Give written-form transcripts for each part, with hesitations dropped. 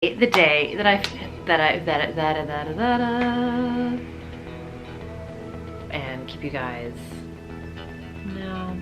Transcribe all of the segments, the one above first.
The day that and keep you guys. No.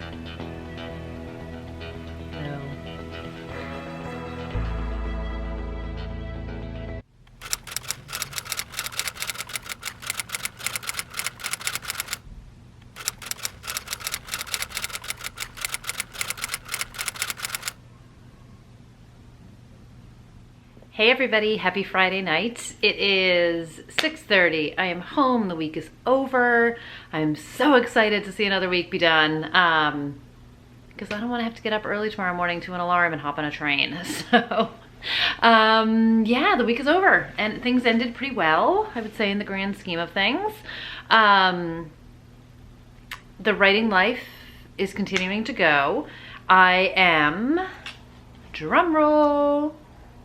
Hey everybody, happy Friday night. It is 6:30. I am home. The week is over. I'm so excited to see another week be done because I don't want to have to get up early tomorrow morning to an alarm and hop on a train. So yeah, the week is over and things ended pretty well, I would say, in the grand scheme of things. The writing life is continuing to go. I am, drum roll,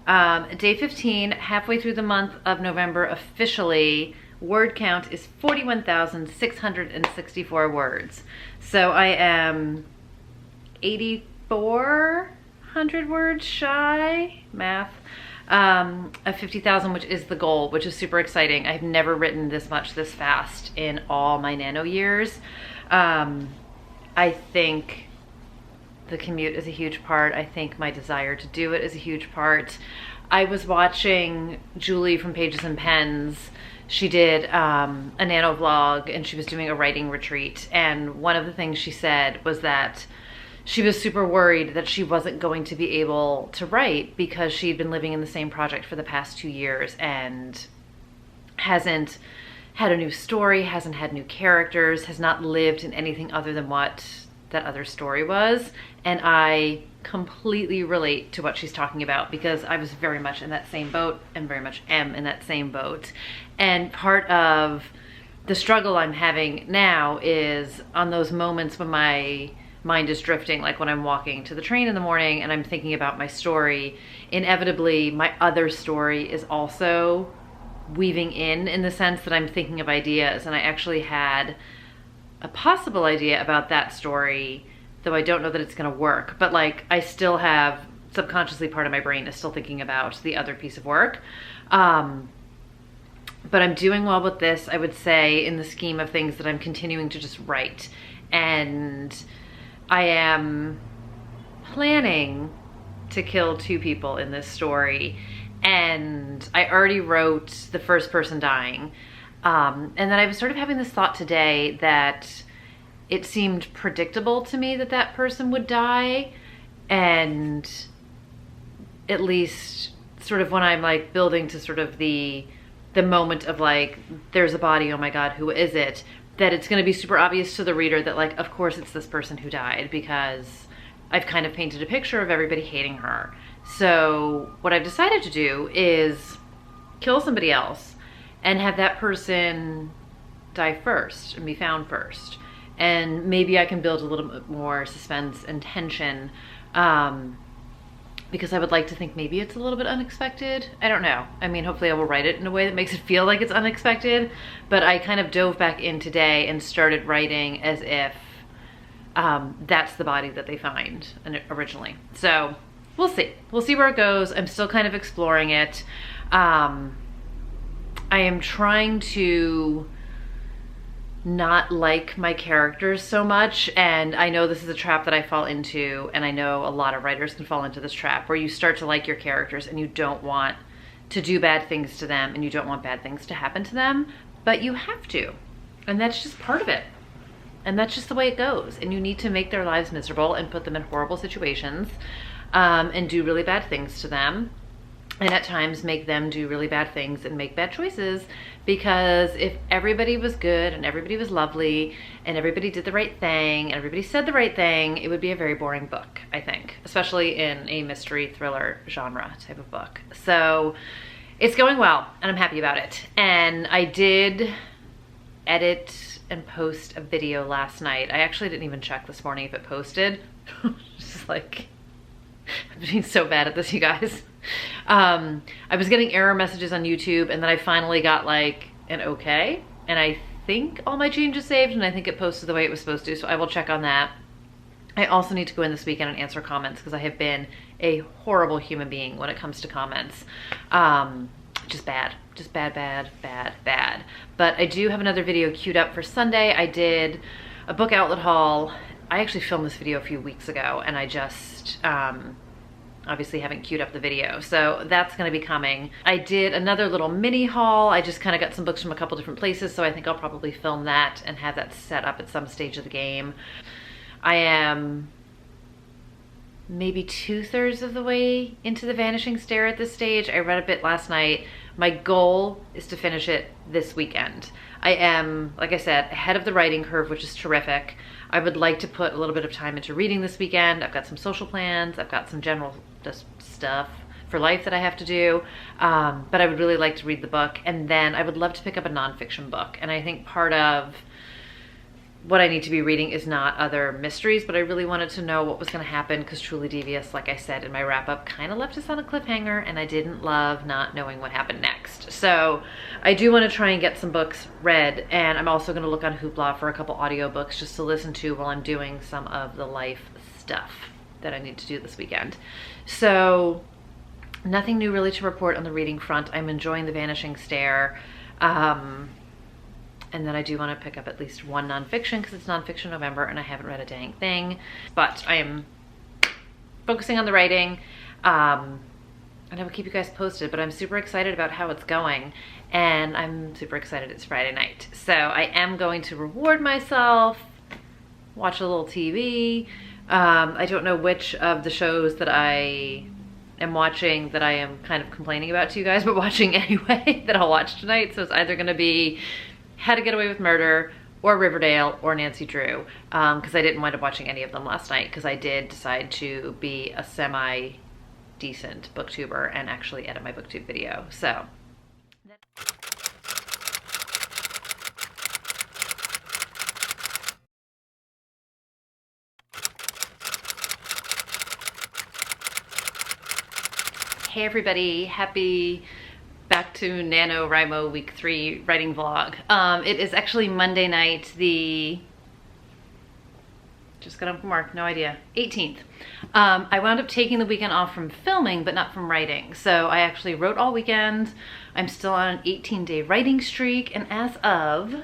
day 15, halfway through the month of November officially. Word count is 41,664 words. So I am 8,400 words shy, math, of 50,000, which is the goal, which is super exciting. I've never written this much this fast in all my nano years. I think the commute is a huge part. I think my desire to do it is a huge part. I was watching Julie from Pages and Pens. She did a nano vlog and she was doing a writing retreat. And one of the things she said was that she was super worried that she wasn't going to be able to write because she'd been living in the same project for the past 2 years and hasn't had a new story, hasn't had new characters, has not lived in anything other than what that other story was. And I completely relate to what she's talking about because I was very much in that same boat and very much am in that same boat. And part of the struggle I'm having now is on those moments when my mind is drifting, like when I'm walking to the train in the morning and I'm thinking about my story, inevitably my other story is also weaving in the sense that I'm thinking of ideas. And I actually had a possible idea about that story, though I don't know that it's gonna work, but like I still have subconsciously part of my brain is still thinking about the other piece of work. But I'm doing well with this, I would say, in the scheme of things, that I'm continuing to just write. And I am planning to kill 2 people in this story. And I already wrote the first person dying. And then I was sort of having this thought today that it seemed predictable to me that that person would die. And at least sort of when I'm like building to sort of the moment of like, there's a body, oh my God, who is it? That it's gonna be super obvious to the reader that like, of course it's this person who died, because I've kind of painted a picture of everybody hating her. So what I've decided to do is kill somebody else and have that person die first and be found first. And maybe I can build a little bit more suspense and tension, because I would like to think maybe it's a little bit unexpected. I don't know. I mean, hopefully I will write it in a way that makes it feel like it's unexpected, but I kind of dove back in today and started writing as if that's the body that they find originally. So we'll see. We'll see where it goes. I'm still kind of exploring it. I am trying to not like my characters so much, and I know this is a trap that I fall into, and I know a lot of writers can fall into this trap where you start to like your characters and you don't want to do bad things to them and you don't want bad things to happen to them, but you have to, and that's just part of it. And that's just the way it goes, and you need to make their lives miserable and put them in horrible situations, and do really bad things to them. And at times make them do really bad things and make bad choices, because if everybody was good and everybody was lovely and everybody did the right thing and everybody said the right thing, it would be a very boring book, I think, especially in a mystery thriller genre type of book. So it's going well and I'm happy about it. And I did edit and post a video last night. I actually didn't even check this morning if it posted. Just like, I'm being so bad at this, you guys. I was getting error messages on YouTube, and then I finally got like an okay, and I think all my changes saved, and I think it posted the way it was supposed to, so I will check on that. I also need to go in this weekend and answer comments because I have been a horrible human being when it comes to comments. Just bad. Just bad, bad, bad, bad. But I do have another video queued up for Sunday. I did a book outlet haul. I actually filmed this video a few weeks ago, and I just obviously haven't queued up the video. So that's gonna be coming. I did another little mini haul. I just kind of got some books from a couple different places, so I think I'll probably film that and have that set up at some stage of the game. I am maybe 2/3 of the way into The Vanishing Stair at this stage. I read a bit last night. My goal is to finish it this weekend. I am, like I said, ahead of the writing curve, which is terrific. I would like to put a little bit of time into reading this weekend. I've got some social plans. I've got some general just stuff for life that I have to do. But I would really like to read the book. And then I would love to pick up a nonfiction book. And I think part of what I need to be reading is not other mysteries, but I really wanted to know what was going to happen, because Truly Devious, like I said in my wrap up, kind of left us on a cliffhanger, and I didn't love not knowing what happened next. So I do want to try and get some books read, and I'm also going to look on Hoopla for a couple audiobooks just to listen to while I'm doing some of the life stuff that I need to do this weekend. So nothing new really to report on the reading front. I'm enjoying The Vanishing Stair. And then I do want to pick up at least one nonfiction, because it's Nonfiction November and I haven't read a dang thing. But I am focusing on the writing. And I will keep you guys posted, but I'm super excited about how it's going. And I'm super excited it's Friday night. So I am going to reward myself, watch a little TV. I don't know which of the shows that I am watching that I am kind of complaining about to you guys, but watching anyway, that I'll watch tonight. So it's either going to be How to Get Away with Murder, or Riverdale, or Nancy Drew, because I didn't wind up watching any of them last night, because I did decide to be a semi-decent booktuber and actually edit my booktube video. So hey everybody, happy back to NaNoWriMo week 3 writing vlog. It is actually Monday night, just got home from work, no idea, 18th. I wound up taking the weekend off from filming, but not from writing. So I actually wrote all weekend. I'm still on an 18-day writing streak, and as of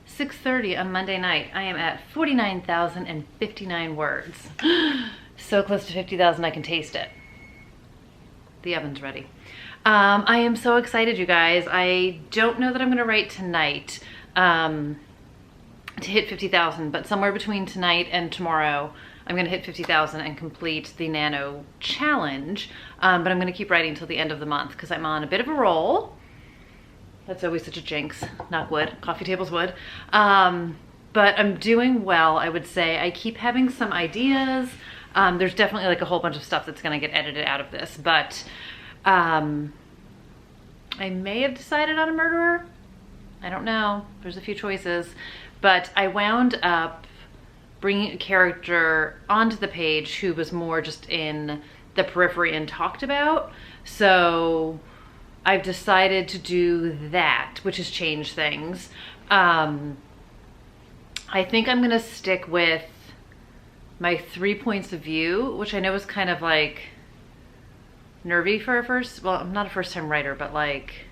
6:30 on Monday night, I am at 49,059 words. So close to 50,000 I can taste it. The oven's ready. I am so excited, you guys. I don't know that I'm gonna write tonight to hit 50,000, but somewhere between tonight and tomorrow, I'm gonna hit 50,000 and complete the Nano challenge. But I'm gonna keep writing till the end of the month, because I'm on a bit of a roll. That's always such a jinx, knock wood, coffee table's wood. But I'm doing well, I would say. I keep having some ideas. There's definitely like a whole bunch of stuff that's gonna get edited out of this, but I may have decided on a murderer. I don't know, there's a few choices, but I wound up bringing a character onto the page who was more just in the periphery and talked about. So I've decided to do that, which has changed things. I think I'm gonna stick with my 3 points of view, which I know is kind of like nervy for well, I'm not a first time writer, but like,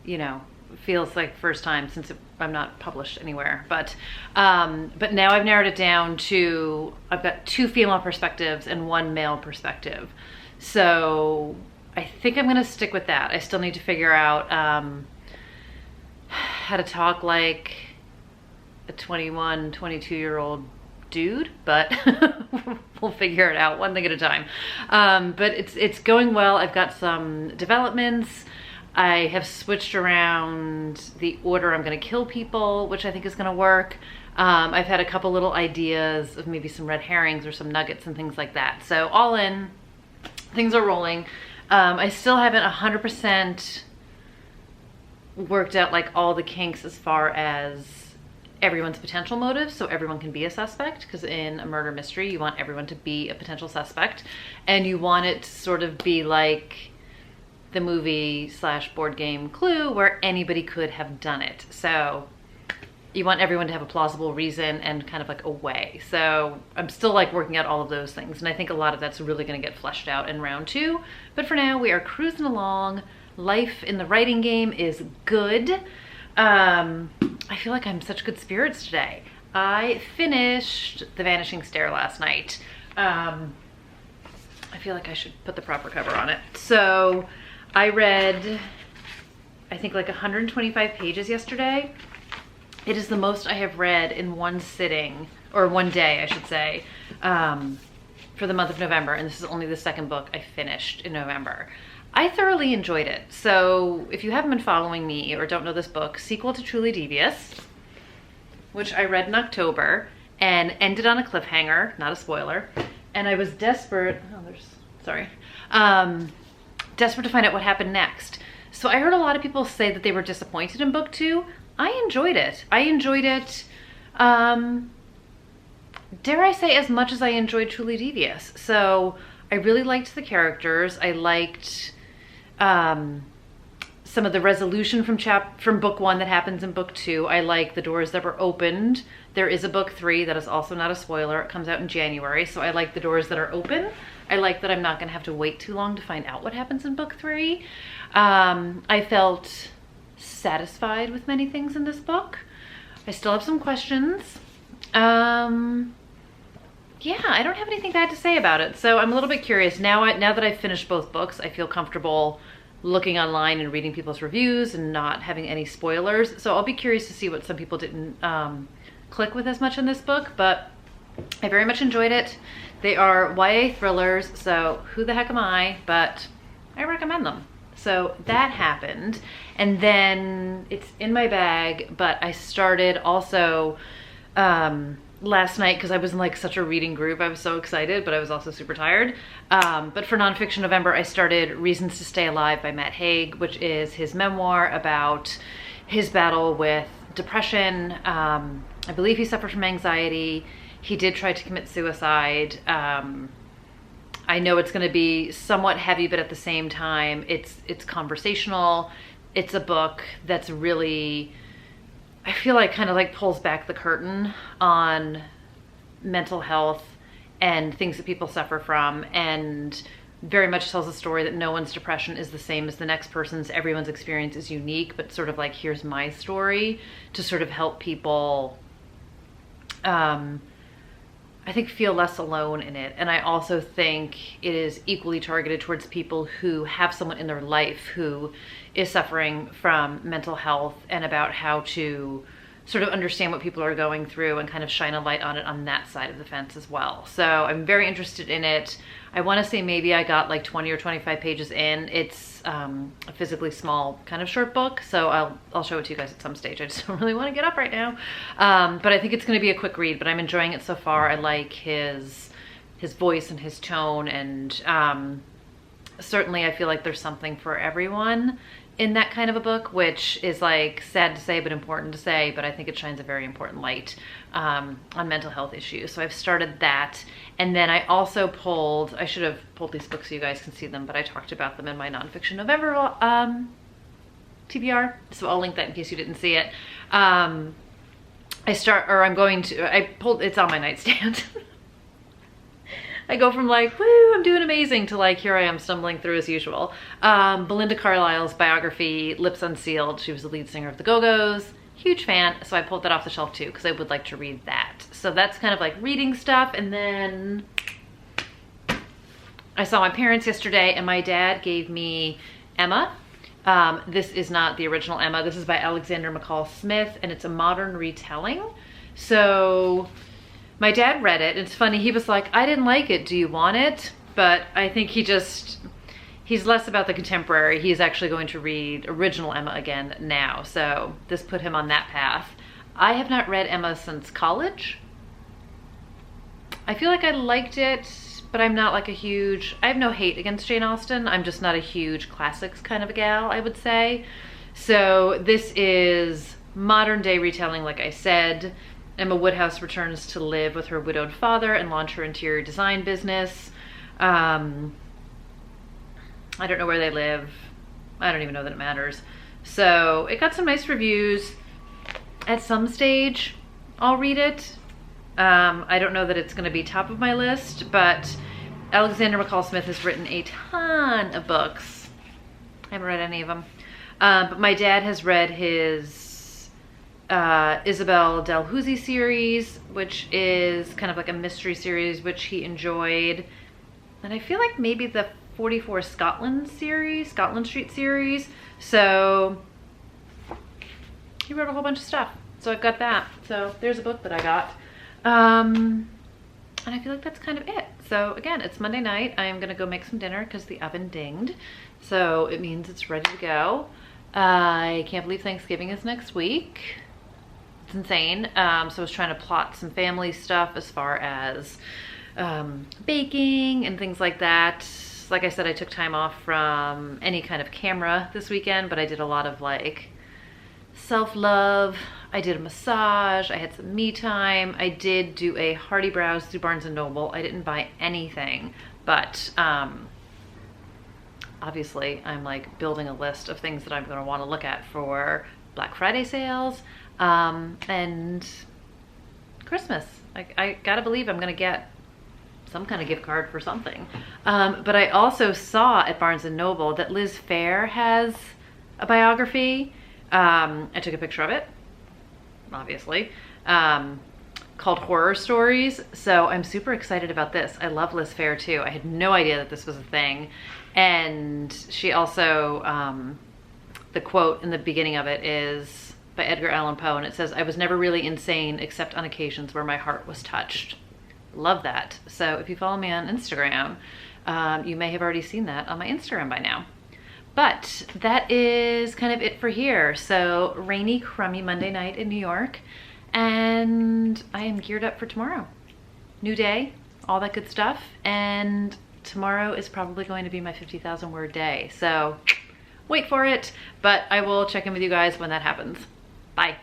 you know, feels like first time since I'm not published anywhere. But now I've narrowed it down to, I've got 2 female perspectives and 1 male perspective. So I think I'm gonna stick with that. I still need to figure out how to talk like a 21, 22-year-old dude, but we'll figure it out one thing at a time. But it's going well. I've got some developments. I have switched around the order I'm going to kill people, which I think is going to work. I've had a couple little ideas of maybe some red herrings or some nuggets and things like that. So all in, things are rolling. I still haven't 100% worked out like all the kinks as far as everyone's potential motives, so everyone can be a suspect, because in a murder mystery you want everyone to be a potential suspect, and you want it to sort of be like the movie / board game Clue, where anybody could have done it. So you want everyone to have a plausible reason and kind of like a way. So I'm still like working out all of those things. And I think a lot of that's really going to get fleshed out in round 2. But for now, we are cruising along. Life in the writing game is good. I feel like I'm such good spirits today. I finished The Vanishing Stair last night. I feel like I should put the proper cover on it. So I read, I think like 125 pages yesterday. It is the most I have read in one sitting, or one day, I should say, for the month of November. And this is only the second book I finished in November. I thoroughly enjoyed it. So if you haven't been following me or don't know this book, sequel to Truly Devious, which I read in October and ended on a cliffhanger, not a spoiler. And I was desperate, desperate to find out what happened next. So I heard a lot of people say that they were disappointed in book 2. I enjoyed it. I enjoyed it, dare I say, as much as I enjoyed Truly Devious. So I really liked the characters. I liked some of the resolution from book 1 that happens in book 2. I like the doors that were opened. There is a book 3 that is also not a spoiler. It comes out in January. So I like the doors that are open. I like that I'm not gonna have to wait too long to find out what happens in book 3. I felt satisfied with many things in this book. I still have some questions. Yeah, I don't have anything bad to say about it. So I'm a little bit curious. Now that I've finished both books, I feel comfortable looking online and reading people's reviews and not having any spoilers. So I'll be curious to see what some people didn't click with as much in this book, but I very much enjoyed it. They are YA thrillers, so who the heck am I? But I recommend them. So that happened, and then it's in my bag, but I started also last night because I was in like such a reading group. I was so excited, but I was also super tired. But for Nonfiction November, I started Reasons to Stay Alive by Matt Haig, which is his memoir about his battle with depression. I believe he suffered from anxiety. He did try to commit suicide. I know it's going to be somewhat heavy, but at the same time, it's conversational. It's a book that's really, I feel like, kind of like pulls back the curtain on mental health and things that people suffer from, and very much tells a story that no one's depression is the same as the next person's. Everyone's experience is unique, but sort of like, here's my story to sort of help people I think feel less alone in it. And I also think it is equally targeted towards people who have someone in their life who is suffering from mental health, and about how to sort of understand what people are going through and kind of shine a light on it on that side of the fence as well. So I'm very interested in it. I want to say maybe I got like 20 or 25 pages in. It's a physically small kind of short book, so I'll show it to you guys at some stage. I just don't really want to get up right now. But I think it's going to be a quick read, but I'm enjoying it so far. I like his voice and his tone, and certainly I feel like there's something for everyone in that kind of a book, which is like sad to say but important to say, but I think it shines a very important light on mental health issues. So I've started that, and then I also pulled, I should have pulled these books so you guys can see them, but I talked about them in my Nonfiction November TBR, so I'll link that in case you didn't see it. I pulled, it's on my nightstand. I go from like, woo, I'm doing amazing, to like, here I am stumbling through as usual. Belinda Carlisle's biography, Lips Unsealed. She was the lead singer of the Go-Go's. Huge fan, so I pulled that off the shelf too, because I would like to read that. So that's kind of like reading stuff. And then I saw my parents yesterday, and my dad gave me Emma. This is not the original Emma. This is by Alexander McCall Smith, and it's a modern retelling. So my dad read it. It's funny, he was like, I didn't like it, do you want it? But I think he's less about the contemporary. He's actually going to read original Emma again now. So this put him on that path. I have not read Emma since college. I feel like I liked it, but I'm not like I have no hate against Jane Austen. I'm just not a huge classics kind of a gal, I would say. So this is modern day retelling, like I said. Emma Woodhouse returns to live with her widowed father and launch her interior design business. I don't know where they live. I don't even know that it matters. So it got some nice reviews. At some stage, I'll read it. I don't know that it's going to be top of my list, but Alexander McCall Smith has written a ton of books. I haven't read any of them. But my dad has read his Isabel Dalhousie series, which is kind of like a mystery series, which he enjoyed. And I feel like maybe the 44 Scotland Street series. So he wrote a whole bunch of stuff. So I've got that. So there's a book that I got. And I feel like that's kind of it. So again, it's Monday night. I am gonna go make some dinner because the oven dinged. So it means it's ready to go. I can't believe Thanksgiving is next week. It's insane. So I was trying to plot some family stuff as far as baking and things like that. Like I said, I took time off from any kind of camera this weekend, but I did a lot of like self-love. I did a massage. I had some me time. I did do a hearty browse through Barnes & Noble. I didn't buy anything, but obviously I'm like building a list of things that I'm going to want to look at for Black Friday sales and Christmas. I gotta believe I'm going to get some kind of gift card for something. But I also saw at Barnes & Noble that Liz Phair has a biography. I took a picture of it, obviously, called Horror Stories. So I'm super excited about this. I love Liz Phair too. I had no idea that this was a thing. And she also, the quote in the beginning of it is by Edgar Allan Poe, and it says, "I was never really insane except on occasions where my heart was touched." Love that. So if you follow me on Instagram, you may have already seen that on my Instagram by now. But that is kind of it for here. So rainy, crummy Monday night in New York, and I am geared up for tomorrow. New day, all that good stuff, and tomorrow is probably going to be my 50,000 word day. So wait for it, but I will check in with you guys when that happens. Bye.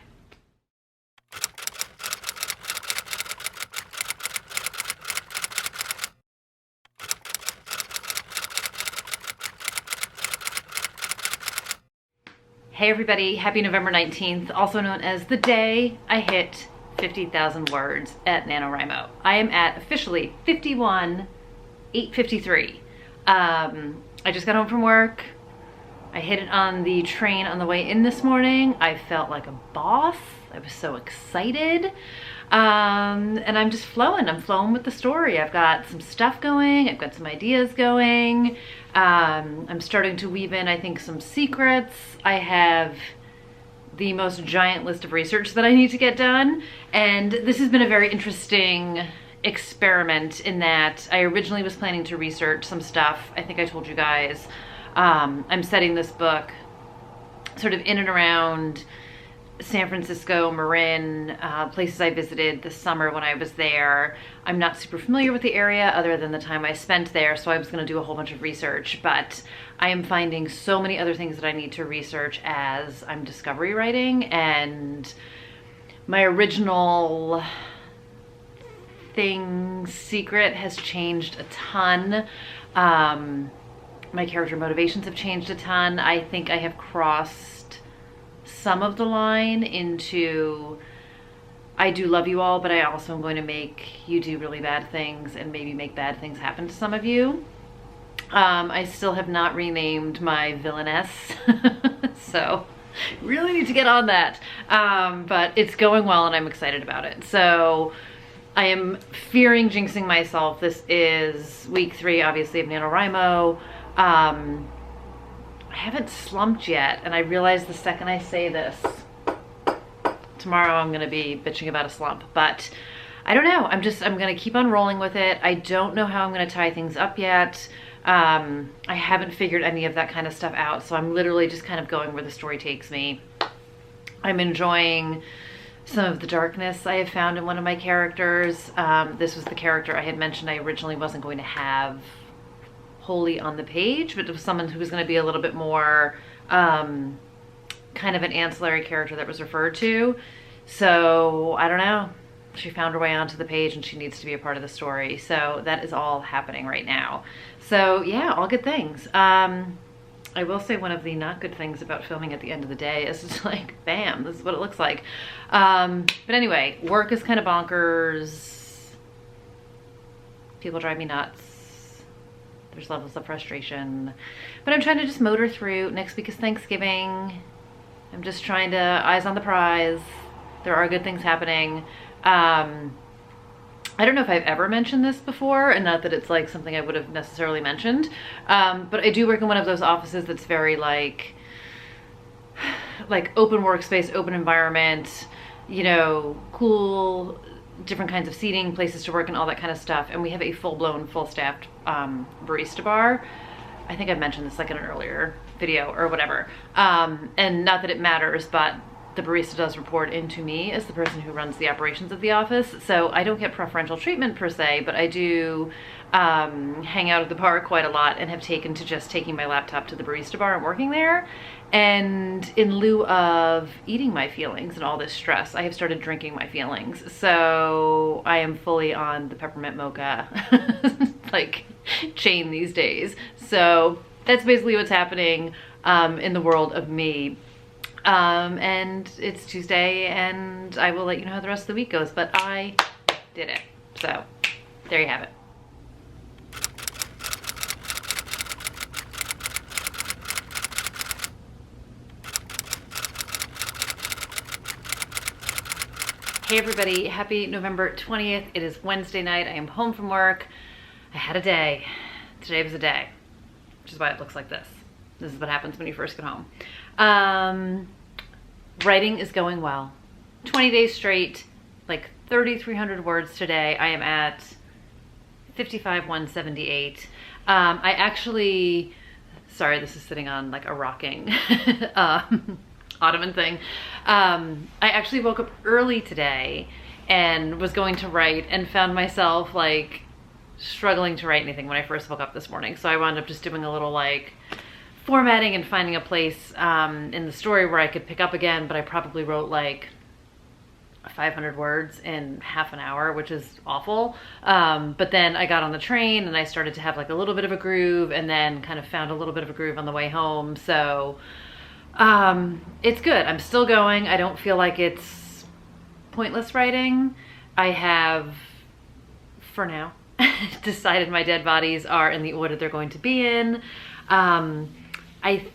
Hey everybody, happy November 19th, also known as the day I hit 50,000 words at NaNoWriMo. I am at officially 51,853. I just got home from work. I hit it on the train on the way in this morning. I felt like a boss. I was so excited. And I'm just flowing. I'm flowing with the story. I've got some stuff going. I've got some ideas going. I'm starting to weave in, I think, some secrets. I have the most giant list of research that I need to get done. And this has been a very interesting experiment in that I originally was planning to research some stuff. I think I told you guys, I'm setting this book sort of in and around San Francisco, Marin, places I visited this summer when I was there. I'm not super familiar with the area other than the time I spent there, so I was going to do a whole bunch of research, but I am finding so many other things that I need to research as I'm discovery writing, and my original secret has changed a ton. My character motivations have changed a ton. I think I have crossed some of the line into I do love you all, but I also am going to make you do really bad things and maybe make bad things happen to some of you. I still have not renamed my villainess, so really need to get on that. But it's going well and I'm excited about it. So I am fearing jinxing myself. This is week 3, obviously, of NaNoWriMo. I haven't slumped yet, and I realize the second I say this, tomorrow I'm gonna be bitching about a slump, but I don't know. I'm gonna keep on rolling with it. I don't know how I'm gonna tie things up yet. I haven't figured any of that kind of stuff out, so I'm literally just kind of going where the story takes me. I'm enjoying some of the darkness I have found in one of my characters. This was the character I had mentioned I originally wasn't going to have wholly on the page, but it was someone who was going to be a little bit more kind of an ancillary character that was referred to. So I don't know, she found her way onto the page and she needs to be a part of the story. So that is all happening right now. So yeah, all good things. I will say one of the not good things about filming at the end of the day is it's like, bam, this is what it looks like. But anyway, work is kind of bonkers. People drive me nuts. There's levels of frustration. But I'm trying to just motor through. Next week is Thanksgiving. I'm just trying to eyes on the prize. There are good things happening. I don't know if I've ever mentioned this before, and not that it's like something I would have necessarily mentioned, but I do work in one of those offices that's very like open workspace, open environment, you know, cool, different kinds of seating, places to work and all that kind of stuff. And we have a full-blown, full-staffed barista bar. I think I mentioned this like in an earlier video or whatever. And not that it matters, but the barista does report into me as the person who runs the operations of the office. So I don't get preferential treatment per se, but I do hang out at the bar quite a lot and have taken to just taking my laptop to the barista bar and working there. And in lieu of eating my feelings and all this stress, I have started drinking my feelings. So I am fully on the peppermint mocha like chain these days. So that's basically what's happening in the world of me. And it's Tuesday, and I will let you know how the rest of the week goes, but I did it. So there you have it. Hey everybody, happy November 20th. It is Wednesday night. I am home from work. I had a day. Today was a day, which is why it looks like this. This is what happens when you first get home. Writing is going well. 20 days straight, like 3,300 words today. I am at 55,178. I actually, sorry, this is sitting on like a rocking ottoman thing. I actually woke up early today and was going to write and found myself like struggling to write anything when I first woke up this morning. So I wound up just doing a little like formatting and finding a place in the story where I could pick up again, but I probably wrote like 500 words in half an hour, which is awful. But then I got on the train and I started to have like a little bit of a groove, and then kind of found a little bit of a groove on the way home. So it's good. I'm still going. I don't feel like it's pointless writing. I have, for now, decided my dead bodies are in the order they're going to be in. I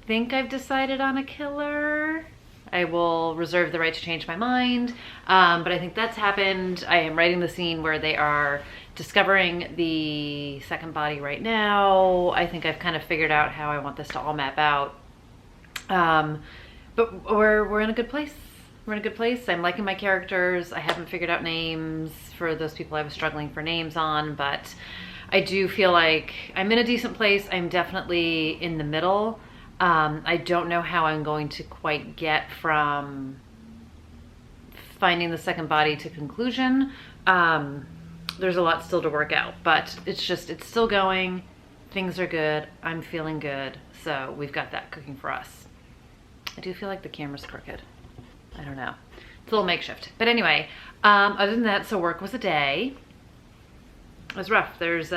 think I've decided on a killer. I will reserve the right to change my mind, but I think that's happened. I am writing the scene where they are discovering the second body right now. I think I've kind of figured out how I want this to all map out. But we're in a good place. We're in a good place. I'm liking my characters. I haven't figured out names for those people I was struggling for names on, but I do feel like I'm in a decent place. I'm definitely in the middle. I don't know how I'm going to quite get from finding the second body to conclusion. There's a lot still to work out, but it's still going. Things are good. I'm feeling good. So we've got that cooking for us. I do feel like the camera's crooked. I don't know. It's a little makeshift. But anyway, other than that, so work was a day. It was rough. There's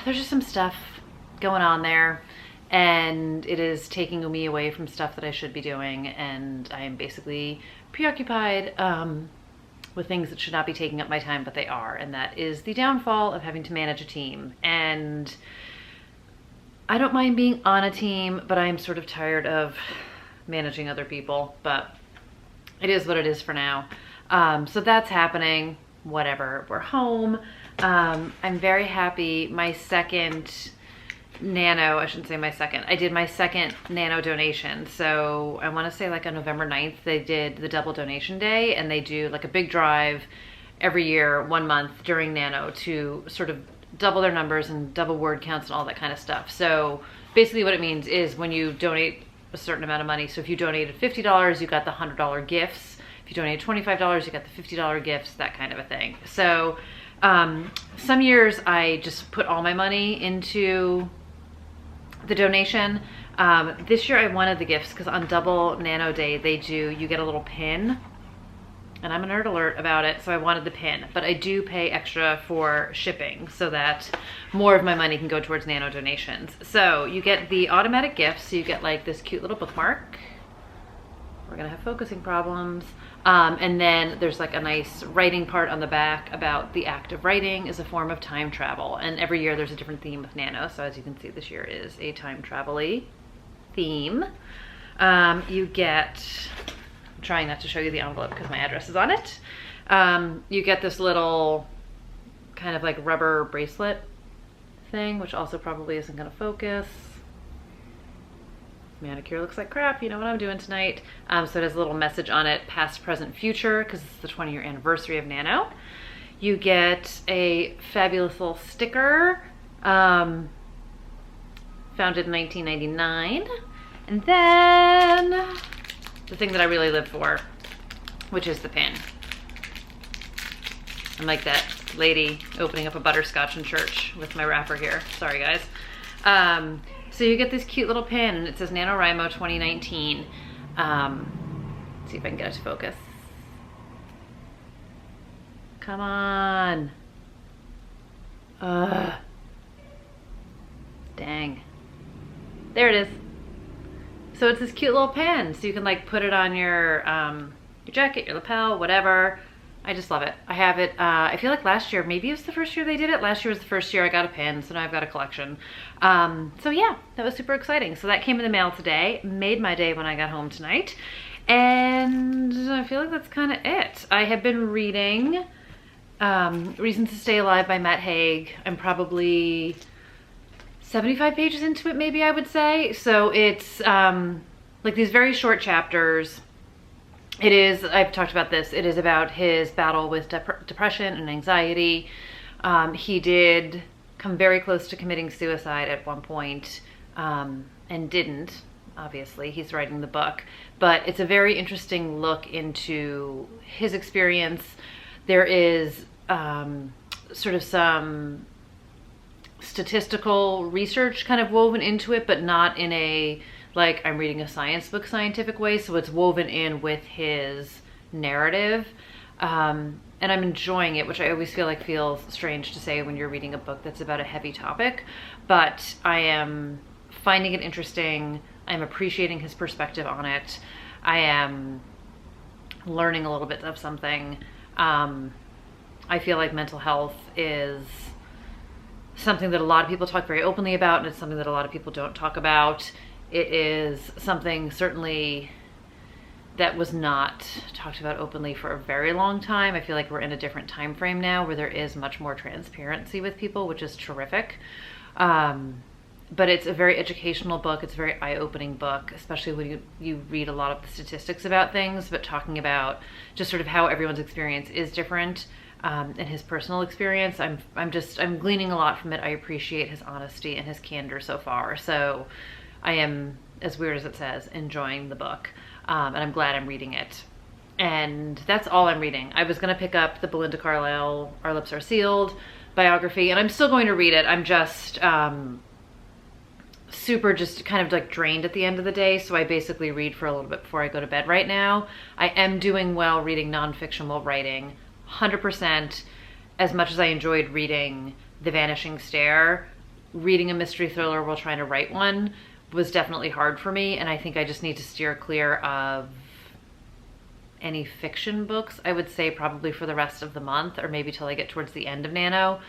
just some stuff going on there, and it is taking me away from stuff that I should be doing, and I am basically preoccupied with things that should not be taking up my time, but they are, and that is the downfall of having to manage a team. And I don't mind being on a team, but I am sort of tired of managing other people, but it is what it is for now. So that's happening. Whatever, we're home. I'm very happy. My second nano, I shouldn't say my second, I did my second nano donation. So I want to say like on November 9th, they did the double donation day, and they do like a big drive every year, 1 month during nano to sort of double their numbers and double word counts and all that kind of stuff. So basically what it means is when you donate a certain amount of money, so if you donated $50, you got the $100 gifts. If you donated $25, you got the $50 gifts, that kind of a thing. So some years I just put all my money into the donation. This year I wanted the gifts because on double nano day, you get a little pin and I'm a nerd alert about it, so I wanted the pin, but I do pay extra for shipping so that more of my money can go towards Nano donations. So you get the automatic gifts, so you get like this cute little bookmark. We're gonna have focusing problems. And then there's like a nice writing part on the back about the act of writing is a form of time travel. And every year there's a different theme with Nano. So as you can see, this year is a time travel-y theme. You get, I'm trying not to show you the envelope because my address is on it. You get this little kind of like rubber bracelet thing, which also probably isn't gonna focus. Manicure looks like crap, you know what I'm doing tonight. So it has a little message on it, past, present, future, because it's the 20-year anniversary of Nano. You get a fabulous little sticker, founded in 1999. And then the thing that I really live for, which is the pin. I'm like that lady opening up a butterscotch in church with my wrapper here. Sorry, guys. So you get this cute little pin, and it says NaNoWriMo 2019. Let's see if I can get it to focus. Come on. Dang. There it is. So it's this cute little pin, so you can like put it on your jacket, your lapel, whatever. I just love it. I have it, I feel like last year, maybe it was the first year they did it. Last year was the first year I got a pin, so now I've got a collection. So yeah, that was super exciting. So that came in the mail today, made my day when I got home tonight. And I feel like that's kind of it. I have been reading Reasons to Stay Alive by Matt Haig. I'm probably 75 pages into it, maybe I would say. So it's like these very short chapters. It is, I've talked about this, it is about his battle with depression and anxiety. He did come very close to committing suicide at one point, and didn't, obviously. He's writing the book. But it's a very interesting look into his experience. There is sort of some statistical research kind of woven into it, but not in a like I'm reading a science book scientific way. So it's woven in with his narrative. And I'm enjoying it, which I always feel like feels strange to say when you're reading a book that's about a heavy topic, but I am finding it interesting. I'm appreciating his perspective on it. I am learning a little bit of something. I feel like mental health is something that a lot of people talk very openly about, and it's something that a lot of people don't talk about. It is something certainly that was not talked about openly for a very long time. I feel like we're in a different time frame now where there is much more transparency with people, which is terrific. But it's a very educational book. It's a very eye-opening book, especially when you read a lot of the statistics about things, but talking about just sort of how everyone's experience is different. And his personal experience, I'm gleaning a lot from it. I appreciate his honesty and his candor so far. So I am, as weird as it says, enjoying the book. And I'm glad I'm reading it. And that's all I'm reading. I was gonna pick up the Belinda Carlisle Our Lips Are Sealed biography, and I'm still going to read it. I'm just super just kind of like drained at the end of the day, so I basically read for a little bit before I go to bed right now. I am doing well reading nonfiction while writing, 100%. As much as I enjoyed reading The Vanishing Stair, reading a mystery thriller while trying to write one was definitely hard for me, and I think I just need to steer clear of any fiction books, I would say probably for the rest of the month, or maybe till I get towards the end of Nano,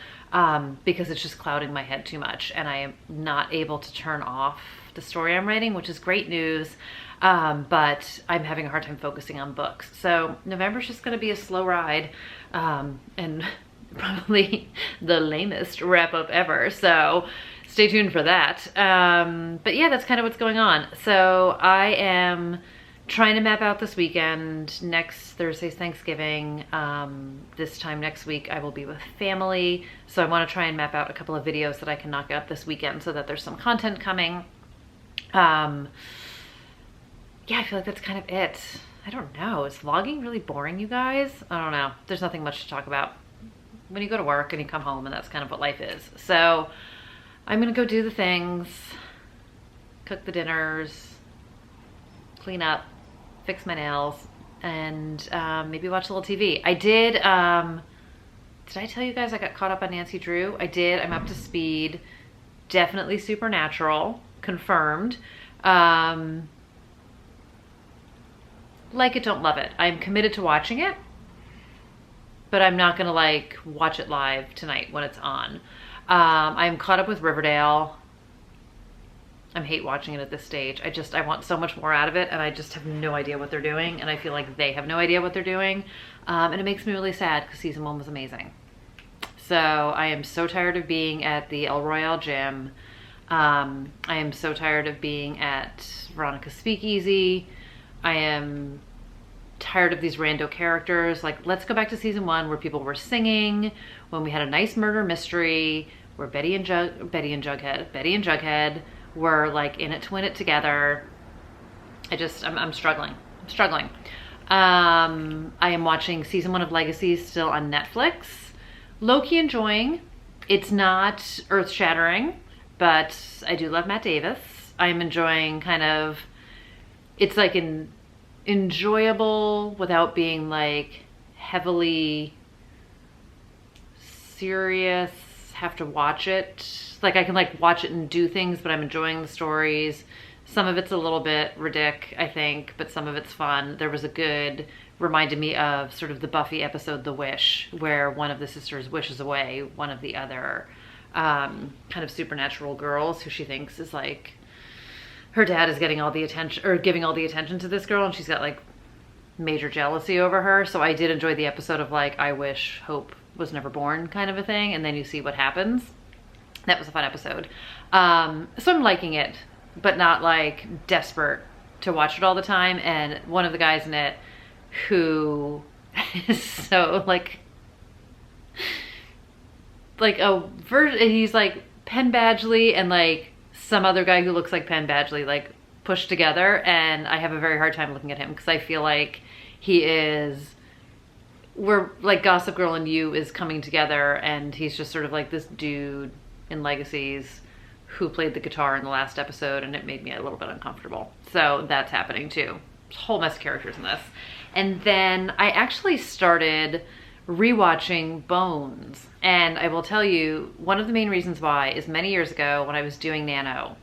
because it's just clouding my head too much, and I am not able to turn off the story I'm writing, which is great news, but I'm having a hard time focusing on books. So November's just gonna be a slow ride, and probably the lamest wrap up ever, so stay tuned for that. But yeah, that's kind of what's going on. So I am trying to map out this weekend. Next Thursday's Thanksgiving. This time next week I will be with family. So I want to try and map out a couple of videos that I can knock out this weekend so that there's some content coming. Yeah, I feel like that's kind of it. I don't know. Is vlogging really boring, you guys? I don't know. There's nothing much to talk about when you go to work and you come home, and that's kind of what life is. So I'm gonna go do the things, cook the dinners, clean up, fix my nails, and maybe watch a little TV. I did I tell you guys I got caught up on Nancy Drew? I did. I'm up to speed. Definitely supernatural. Confirmed. Like it, don't love it. I'm committed to watching it, but I'm not gonna like watch it live tonight when it's on. I'm caught up with Riverdale. I hate watching it at this stage. I want so much more out of it, and I just have no idea what they're doing, and I feel like they have no idea what they're doing. And it makes me really sad because season 1 was amazing. So I am so tired of being at the El Royale gym. I am so tired of being at Veronica's Speakeasy. I am tired of these rando characters. Like, let's go back to season 1 where people were singing, when we had a nice murder mystery, where Betty and Jughead were like in it to win it together. I'm struggling. I am watching season 1 of Legacies still on Netflix. Low-key enjoying. It's not earth-shattering, but I do love Matt Davis. I'm enjoying it's like enjoyable without being like heavily serious, have to watch it. Like I can like watch it and do things, but I'm enjoying the stories. Some of it's a little bit ridic, I think, but some of it's fun. There was reminded me of sort of the Buffy episode, The Wish, where one of the sisters wishes away one of the other kind of supernatural girls who she thinks is like, her dad is getting all the attention, or giving all the attention to this girl, and she's got like major jealousy over her. So I did enjoy the episode of like, I wish Hope was never born kind of a thing, and then you see what happens. That was a fun episode. So I'm liking it, but not like desperate to watch it all the time. And one of the guys in it who is so like he's like Penn Badgley and like some other guy who looks like Penn Badgley, like pushed together. And I have a very hard time looking at him because I feel like we're like Gossip Girl and You is coming together, and he's just sort of like this dude in Legacies who played the guitar in the last episode, and it made me a little bit uncomfortable. So that's happening too. There's a whole mess of characters in this. And then I actually started rewatching Bones. And I will tell you, one of the main reasons why is many years ago when I was doing NaNo,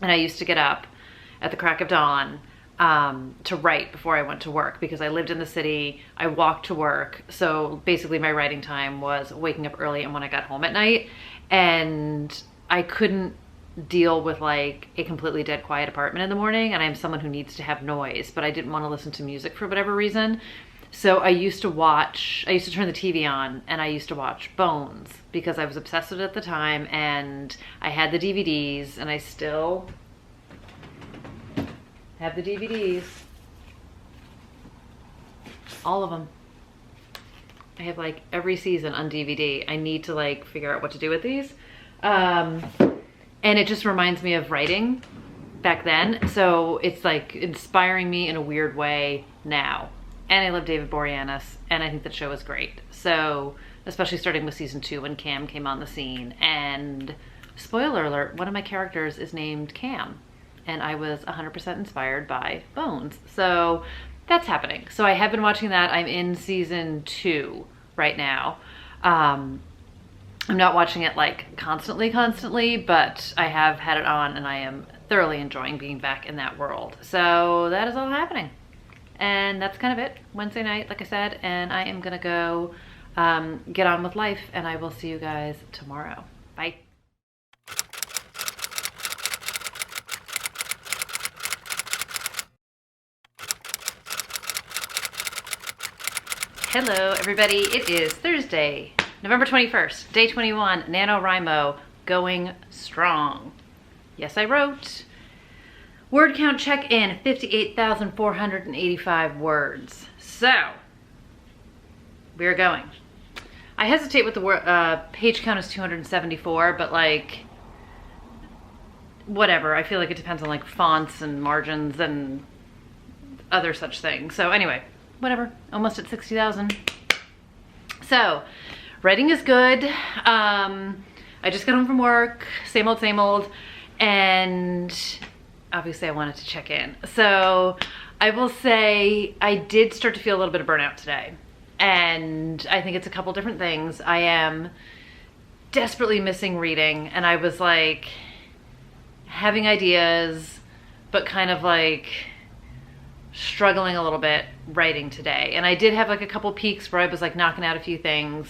and I used to get up at the crack of dawn to write before I went to work, because I lived in the city, I walked to work. So basically my writing time was waking up early and when I got home at night. And I couldn't deal with like a completely dead quiet apartment in the morning, and I'm someone who needs to have noise, but I didn't want to listen to music for whatever reason. So I used to turn the TV on, and I used to watch Bones because I was obsessed with it at the time, and I had the DVDs, and I still have the DVDs. All of them. I have like every season on DVD. I need to like figure out what to do with these. And it just reminds me of writing back then. So it's like inspiring me in a weird way now. And I love David Boreanaz, and I think that show is great. So, especially starting with season 2 when Cam came on the scene. And spoiler alert, one of my characters is named Cam. And I was 100% inspired by Bones. So that's happening. So I have been watching that. I'm in season 2 right now. I'm not watching it like constantly, but I have had it on, and I am thoroughly enjoying being back in that world. So that is all happening. And that's kind of it. Wednesday night, like I said, and I am gonna go get on with life, and I will see you guys tomorrow. Bye. Hello everybody, it is Thursday, November 21st, day 21, NaNoWriMo, going strong. Yes, I wrote. Word count check-in, 58,485 words. So, we're going. I hesitate with the word, page count is 274, but like, whatever. I feel like it depends on like fonts and margins and other such things. So anyway, whatever, almost at 60,000. So, writing is good. I just got home from work, same old, and obviously I wanted to check in. So I will say I did start to feel a little bit of burnout today. And I think it's a couple different things. I am desperately missing reading, and I was like having ideas, but kind of like struggling a little bit writing today. And I did have like a couple peaks where I was like knocking out a few things.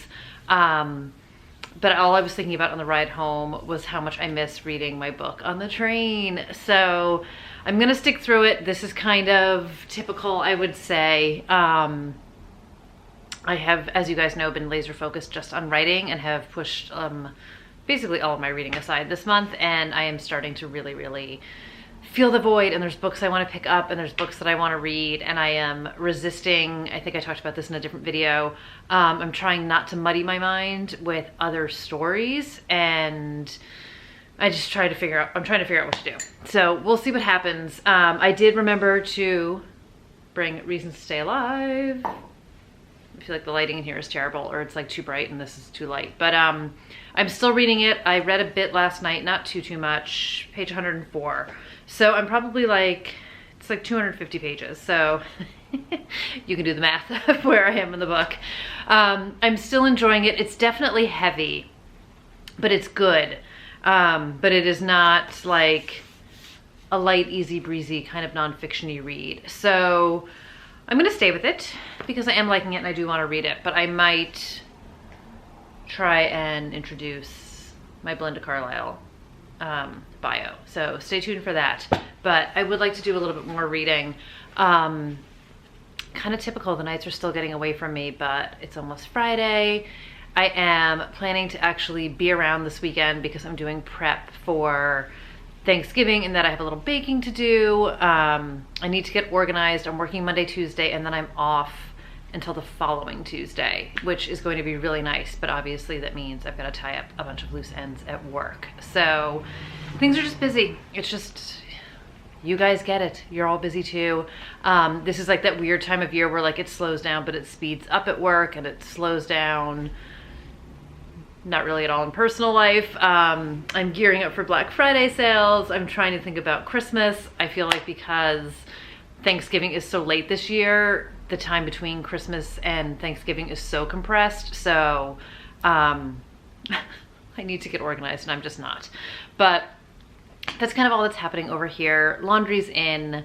But all I was thinking about on the ride home was how much I miss reading my book on the train. So I'm gonna stick through it. This is kind of typical, I would say. I have, as you guys know, been laser focused just on writing and have pushed basically all of my reading aside this month, and I am starting to really feel the void, and there's books I want to pick up and there's books that I want to read, and I am resisting. I think I talked about this in a different video. I'm trying not to muddy my mind with other stories, and I'm trying to figure out what to do. So we'll see what happens. I did remember to bring Reasons to Stay Alive. I feel like the lighting in here is terrible, or it's like too bright and this is too light. But I'm still reading it. I read a bit last night, not too much, page 104. So I'm probably like, it's like 250 pages. So you can do the math of where I am in the book. I'm still enjoying it. It's definitely heavy, but it's good. But it is not like a light, easy breezy kind of nonfiction-y read. So I'm gonna stay with it because I am liking it and I do want to read it, but I might try and introduce my Belinda Carlisle bio. So stay tuned for that. But I would like to do a little bit more reading. Kind of typical, the nights are still getting away from me, but it's almost Friday. I am planning to actually be around this weekend because I'm doing prep for Thanksgiving, and that I have a little baking to do. I need to get organized. I'm working Monday, Tuesday, and then I'm off until the following Tuesday, which is going to be really nice, but obviously that means I've got to tie up a bunch of loose ends at work. So things are just busy. It's just, you guys get it. You're all busy too. This is like that weird time of year where like it slows down, but it speeds up at work, and it slows down not really at all in personal life. I'm gearing up for Black Friday sales. I'm trying to think about Christmas. I feel like because Thanksgiving is so late this year, the time between Christmas and Thanksgiving is so compressed. So I need to get organized, and I'm just not. But that's kind of all that's happening over here. Laundry's in,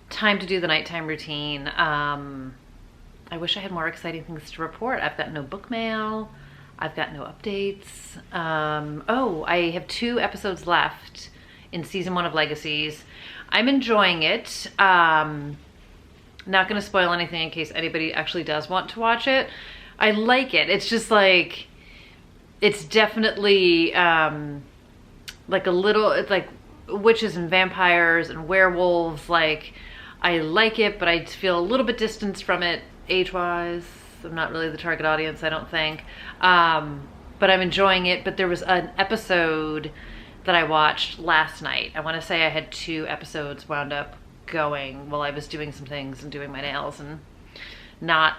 time to do the nighttime routine. I wish I had more exciting things to report. I've got no book mail. I've got no updates. Oh, I have 2 episodes left in season 1 of Legacies. I'm enjoying it. Not gonna spoil anything in case anybody actually does want to watch it. I like it. It's just like, it's definitely like a little, it's like witches and vampires and werewolves. Like, I like it, but I feel a little bit distanced from it age-wise. I'm not really the target audience, I don't think. But I'm enjoying it. But there was an episode that I watched last night. I want to say I had 2 episodes wound up going while I was doing some things and doing my nails and not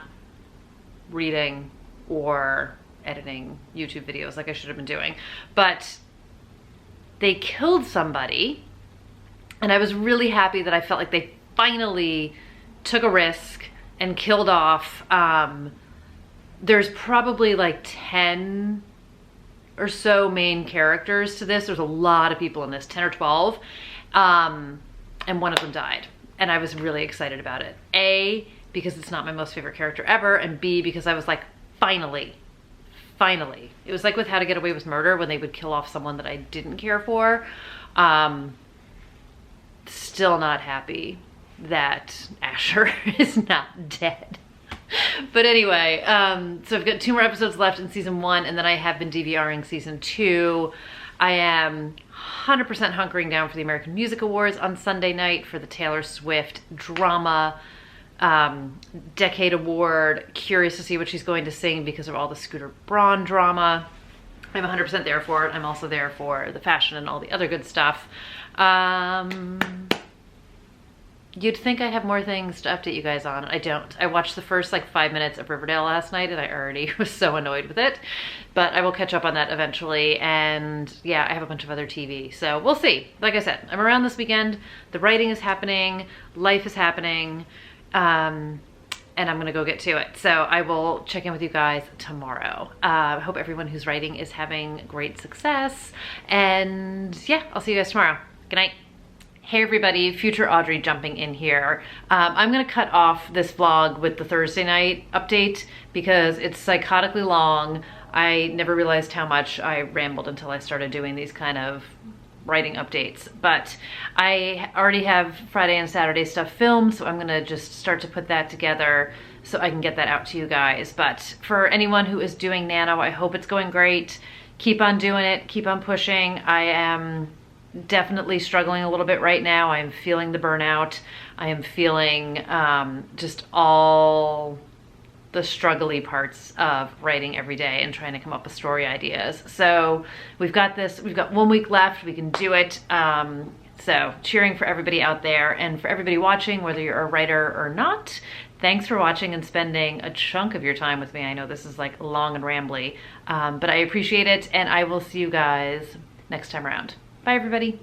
reading or editing YouTube videos like I should have been doing. But they killed somebody, and I was really happy that I felt like they finally took a risk and killed off. There's probably like 10 or so main characters to this. There's a lot of people in this, 10 or 12. And one of them died. And I was really excited about it. A, because it's not my most favorite character ever, and B, because I was like, finally. It was like with How to Get Away with Murder when they would kill off someone that I didn't care for. Still not happy that Asher is not dead. But anyway, so I've got 2 more episodes left in season 1, and then I have been DVRing season 2. I am 100% hunkering down for the American Music Awards on Sunday night for the Taylor Swift drama decade award. Curious to see what she's going to sing because of all the Scooter Braun drama. I'm 100% there for it. I'm also there for the fashion and all the other good stuff. You'd think I have more things to update you guys on. I don't. I watched the first like 5 minutes of Riverdale last night and I already was so annoyed with it. But I will catch up on that eventually. And yeah, I have a bunch of other TV. So we'll see. Like I said, I'm around this weekend. The writing is happening. Life is happening. And I'm gonna go get to it. So I will check in with you guys tomorrow. I hope everyone who's writing is having great success. And yeah, I'll see you guys tomorrow. Good night. Hey everybody, future Audrey jumping in here. I'm gonna cut off this vlog with the Thursday night update because it's psychotically long. I never realized how much I rambled until I started doing these kind of writing updates. But I already have Friday and Saturday stuff filmed, so I'm gonna just start to put that together so I can get that out to you guys. But for anyone who is doing Nano, I hope it's going great. Keep on doing it, keep on pushing. I am definitely struggling a little bit right now. I'm feeling the burnout. I am feeling just all the struggly parts of writing every day and trying to come up with story ideas. So we've got this, we've got 1 week left, we can do it. So cheering for everybody out there and for everybody watching, whether you're a writer or not. Thanks for watching and spending a chunk of your time with me. I know this is like long and rambly, but I appreciate it and I will see you guys next time around. Bye everybody.